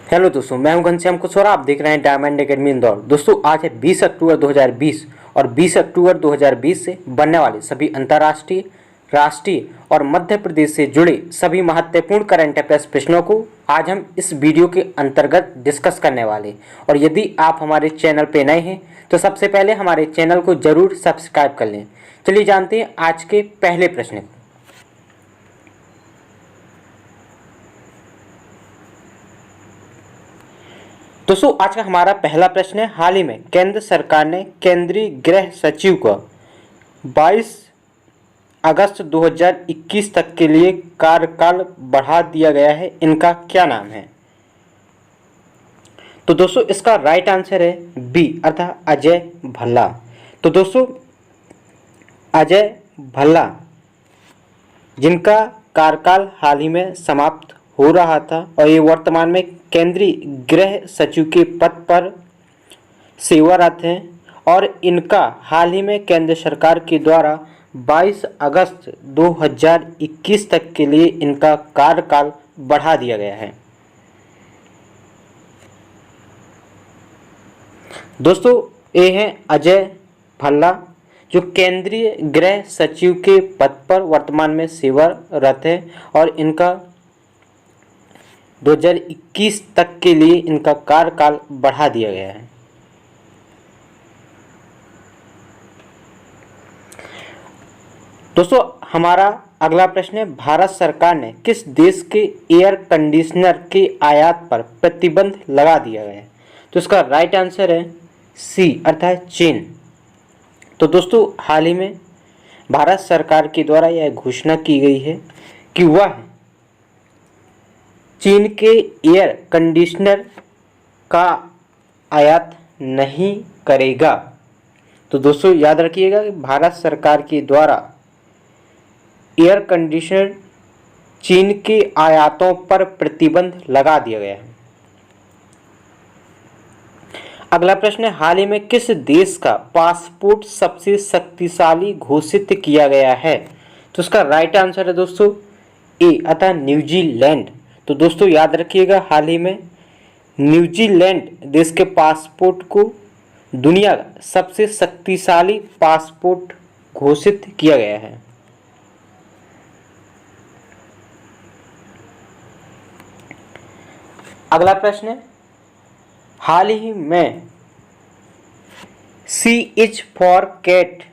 Hello दोस्तों, मैं हूं घनश्याम कुशवाहा। आप देख रहे हैं डायमंड एकेडमी इंदौर। दोस्तों, आज है 20 अक्टूबर 2020 और 20 अक्टूबर 2020 से बनने वाले सभी अंतर्राष्ट्रीय, राष्ट्रीय और मध्य प्रदेश से जुड़े सभी महत्वपूर्ण करंट अफेयर्स प्रश्नों को आज हम इस वीडियो के अंतर्गत डिस्कस करने वाले। और यदि आप हमारे चैनल पर नए हैं तो सबसे पहले हमारे चैनल को जरूर सब्सक्राइब कर लें। चलिए जानते हैं आज के पहले प्रश्न को। दोस्तों, आज का हमारा पहला प्रश्न है, हाल ही में केंद्र सरकार ने केंद्रीय गृह सचिव को 22 अगस्त 2021 तक के लिए कार्यकाल बढ़ा दिया गया है। इनका क्या नाम है? तो दोस्तों, इसका राइट आंसर है बी अर्थात अजय भल्ला। तो दोस्तों, अजय भल्ला जिनका कार्यकाल हाल ही में समाप्त हो रहा था और ये वर्तमान में केंद्रीय गृह सचिव के पद पर सेवारत हैं और इनका हाल ही में केंद्र सरकार के द्वारा 22 अगस्त 2021 तक के लिए इनका कार्यकाल बढ़ा दिया गया है। दोस्तों, ये हैं अजय भल्ला जो केंद्रीय गृह सचिव के पद पर वर्तमान में सेवारत है और इनका 2021 तक के लिए इनका कार्यकाल बढ़ा दिया गया है। दोस्तों, हमारा अगला प्रश्न है, भारत सरकार ने किस देश के एयर कंडीशनर के आयात पर प्रतिबंध लगा दिया है? तो इसका राइट आंसर है सी अर्थात चीन। तो दोस्तों, हाल ही में भारत सरकार के द्वारा यह घोषणा की गई है कि वह चीन के एयर कंडीशनर का आयात नहीं करेगा। तो दोस्तों, याद रखिएगा कि भारत सरकार के द्वारा एयर कंडीशनर चीन के आयातों पर प्रतिबंध लगा दिया गया है। अगला प्रश्न है, हाल ही में किस देश का पासपोर्ट सबसे शक्तिशाली घोषित किया गया है? तो उसका राइट आंसर है दोस्तों ए अतः न्यूजीलैंड। तो दोस्तों, याद रखिएगा, हाल ही में न्यूजीलैंड देश के पासपोर्ट को दुनिया का सबसे शक्तिशाली पासपोर्ट घोषित किया गया है। अगला प्रश्न है, हाल ही में C is for cat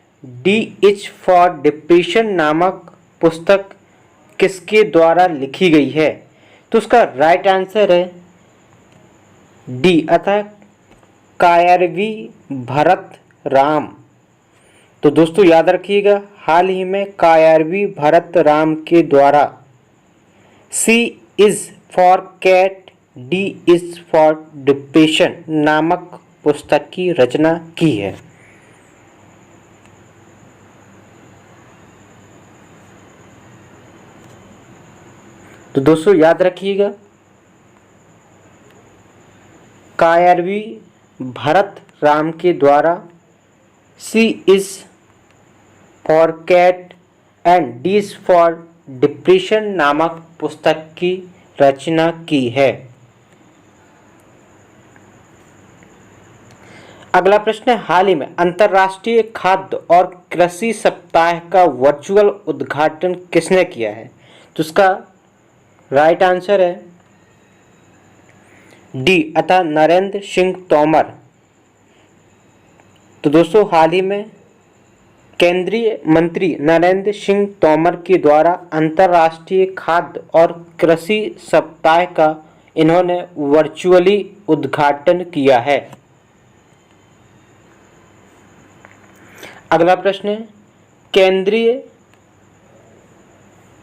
D is for depression नामक पुस्तक किसके द्वारा लिखी गई है? तो उसका राइट आंसर है डी अतः कायरवी भरत राम। तो दोस्तों, याद रखिएगा, हाल ही में कायरवी भरत राम के द्वारा C is for cat D is for depression नामक पुस्तक की रचना की है। तो दोस्तों, याद रखिएगा, कायरवी भरत राम के द्वारा C is for cat and D is for depression नामक पुस्तक की रचना की है। अगला प्रश्न है, हाल ही में अंतर्राष्ट्रीय खाद्य और कृषि सप्ताह का वर्चुअल उद्घाटन किसने किया है? तो उसका राइट आंसर है डी अतः नरेंद्र सिंह तोमर। तो दोस्तों, हाल ही में केंद्रीय मंत्री नरेंद्र सिंह तोमर के द्वारा अंतर्राष्ट्रीय खाद्य और कृषि सप्ताह का इन्होंने वर्चुअली उद्घाटन किया है। अगला प्रश्न है, केंद्रीय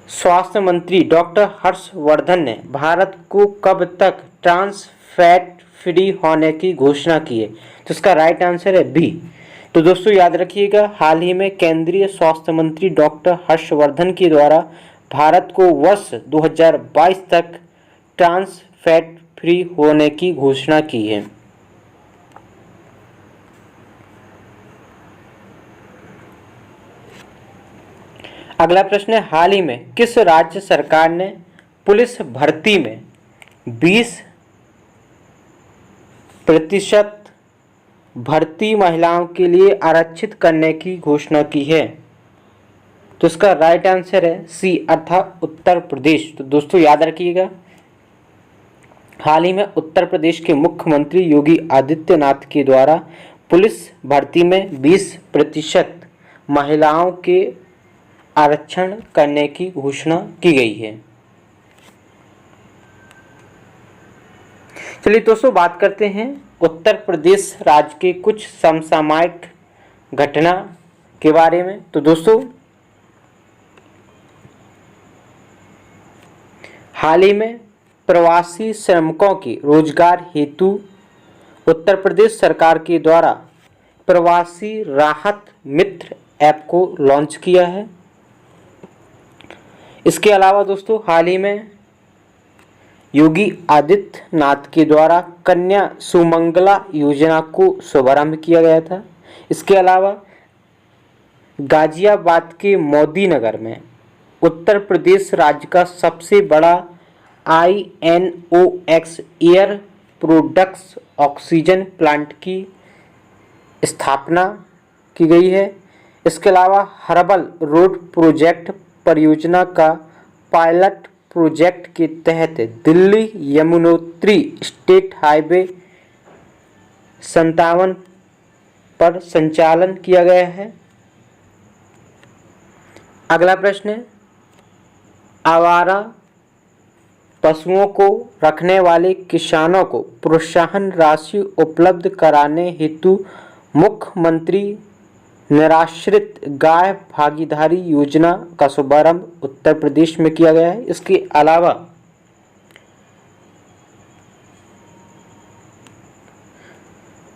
स्वास्थ्य मंत्री डॉक्टर हर्षवर्धन ने भारत को कब तक ट्रांस फैट फ्री होने की घोषणा की है? तो इसका राइट आंसर है बी। तो दोस्तों, याद रखिएगा, हाल ही में केंद्रीय स्वास्थ्य मंत्री डॉक्टर हर्षवर्धन के द्वारा भारत को वर्ष 2022 तक ट्रांस फैट फ्री होने की घोषणा की है। अगला प्रश्न है, हाल ही में किस राज्य सरकार ने पुलिस भर्ती में 20 प्रतिशत भर्ती महिलाओं के लिए आरक्षित करने की घोषणा की है? तो इसका राइट आंसर है सी अर्थात उत्तर प्रदेश। तो दोस्तों याद रखिएगा, हाल ही में उत्तर प्रदेश के मुख्यमंत्री योगी आदित्यनाथ के द्वारा पुलिस भर्ती में 20% महिलाओं के आरक्षण करने की घोषणा की गई है। चलिए दोस्तों बात करते हैं उत्तर प्रदेश राज्य के कुछ समसामयिक घटना के बारे में। तो दोस्तों हाल ही में प्रवासी श्रमिकों के रोजगार हेतु उत्तर प्रदेश सरकार के द्वारा प्रवासी राहत मित्र ऐप को लॉन्च किया है। इसके अलावा दोस्तों हाल ही में योगी आदित्यनाथ के द्वारा कन्या सुमंगला योजना को शुभारंभ किया गया था। इसके अलावा गाजियाबाद के मोदी नगर में उत्तर प्रदेश राज्य का सबसे बड़ा INOX air products oxygen plant की स्थापना की गई है। इसके अलावा हर्बल रोड प्रोजेक्ट परियोजना का पायलट प्रोजेक्ट के तहत दिल्ली यमुनोत्री स्टेट हाईवे 57 पर संचालन किया गया है। अगला प्रश्न है, आवारा पशुओं को रखने वाले किसानों को प्रोत्साहन राशि उपलब्ध कराने हेतु मुख्यमंत्री निराश्रित गाय भागीदारी योजना का शुभारंभ उत्तर प्रदेश में किया गया है। इसके अलावा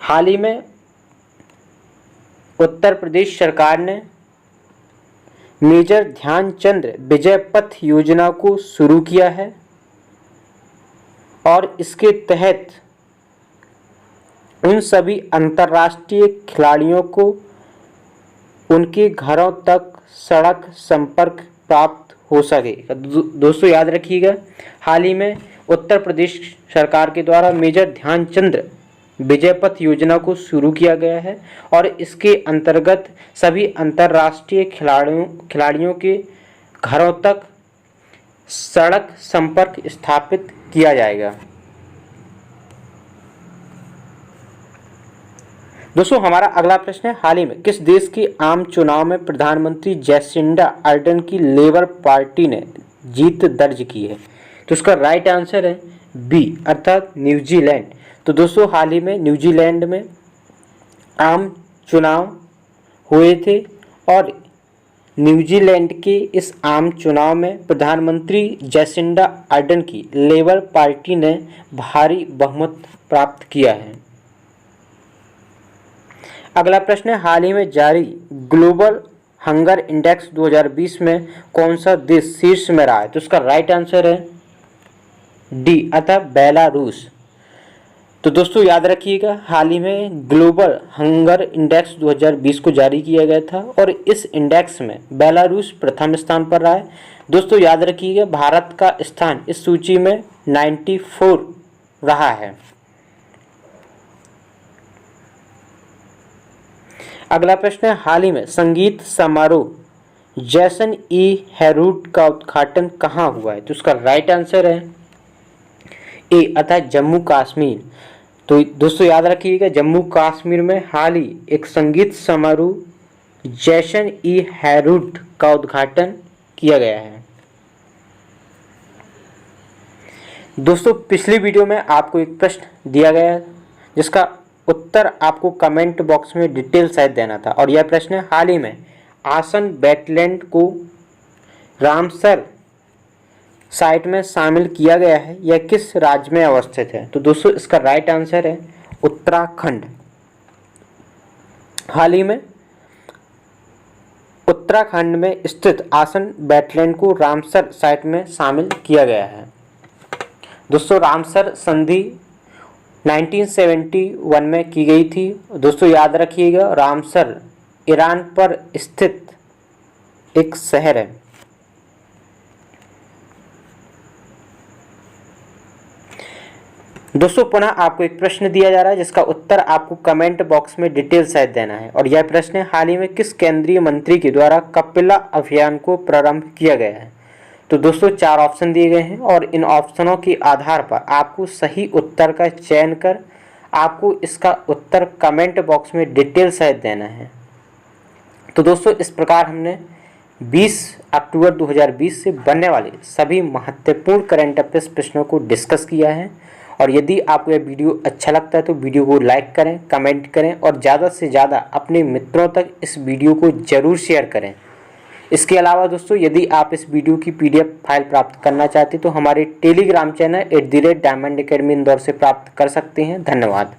हाल ही में उत्तर प्रदेश सरकार ने मेजर ध्यानचंद विजय पथ योजना को शुरू किया है और इसके तहत उन सभी अंतर्राष्ट्रीय खिलाड़ियों को उनके घरों तक सड़क संपर्क प्राप्त हो सके। दोस्तों याद रखिएगा, हाल ही में उत्तर प्रदेश सरकार के द्वारा मेजर ध्यानचंद विजय पथ योजना को शुरू किया गया है और इसके अंतर्गत सभी अंतर्राष्ट्रीय खिलाड़ियों के घरों तक सड़क संपर्क स्थापित किया जाएगा। दोस्तों हमारा अगला प्रश्न है, हाल ही में किस देश के आम चुनाव में प्रधानमंत्री जैसिंडा अर्डन की लेबर पार्टी ने जीत दर्ज की है? तो इसका राइट आंसर है बी अर्थात न्यूजीलैंड। तो दोस्तों हाल ही में न्यूजीलैंड में आम चुनाव हुए थे और न्यूजीलैंड के इस आम चुनाव में प्रधानमंत्री जैसिंडा अर्डन की लेबर पार्टी ने भारी बहुमत प्राप्त किया है। अगला प्रश्न है, हाल ही में जारी ग्लोबल हंगर इंडेक्स 2020 में कौन सा देश शीर्ष में रहा है? तो उसका राइट आंसर है डी अतः बेलारूस। तो दोस्तों याद रखिएगा, हाल ही में ग्लोबल हंगर इंडेक्स 2020 को जारी किया गया था और इस इंडेक्स में बेलारूस प्रथम स्थान पर रहा है। दोस्तों याद रखिएगा, भारत का स्थान इस सूची में 94 रहा है। अगला प्रश्न है, हाल ही में संगीत समारोह जैसन ई हेरूट का उद्घाटन कहाँ हुआ है? तो उसका राइट आंसर है ए अर्थात जम्मू कश्मीर। तो दोस्तों याद रखिएगा, जम्मू कश्मीर में हाल ही एक संगीत समारोह जैसन ई हेरूट का उद्घाटन किया गया है। दोस्तों पिछली वीडियो में आपको एक प्रश्न दिया गया है जिसका उत्तर आपको कमेंट बॉक्स में डिटेल सहित देना था और यह प्रश्न है, हाल ही में आसन वेटलैंड को रामसर साइट में शामिल किया गया है, यह किस राज्य में अवस्थित है? तो दोस्तों इसका राइट आंसर है उत्तराखंड। हाल ही में उत्तराखंड में स्थित आसन वेटलैंड को रामसर साइट में शामिल किया गया है। दोस्तों रामसर संधि 1971 में की गई थी। दोस्तों याद रखिएगा, रामसर ईरान पर स्थित एक शहर है। दोस्तों पुनः आपको एक प्रश्न दिया जा रहा है जिसका उत्तर आपको कमेंट बॉक्स में डिटेल सहित देना है। और यह प्रश्न है, हाल ही में किस केंद्रीय मंत्री के द्वारा कपिला अभियान को प्रारंभ किया गया है। तो दोस्तों 4 ऑप्शन दिए गए हैं और इन ऑप्शनों के आधार पर आपको सही उत्तर का चयन कर आपको इसका उत्तर कमेंट बॉक्स में डिटेल सहित देना है। तो दोस्तों इस प्रकार हमने 20 अक्टूबर 2020 से बनने वाले सभी महत्वपूर्ण करंट अफेयर्स प्रश्नों को डिस्कस किया है। और यदि आपको यह वीडियो अच्छा लगता है तो वीडियो को लाइक करें, कमेंट करें और ज़्यादा से ज़्यादा अपने मित्रों तक इस वीडियो को ज़रूर शेयर करें। इसके अलावा दोस्तों यदि आप इस वीडियो की PDF फाइल प्राप्त करना चाहते हैं तो हमारे Telegram channel @diamond academy Indore से प्राप्त कर सकते हैं। धन्यवाद।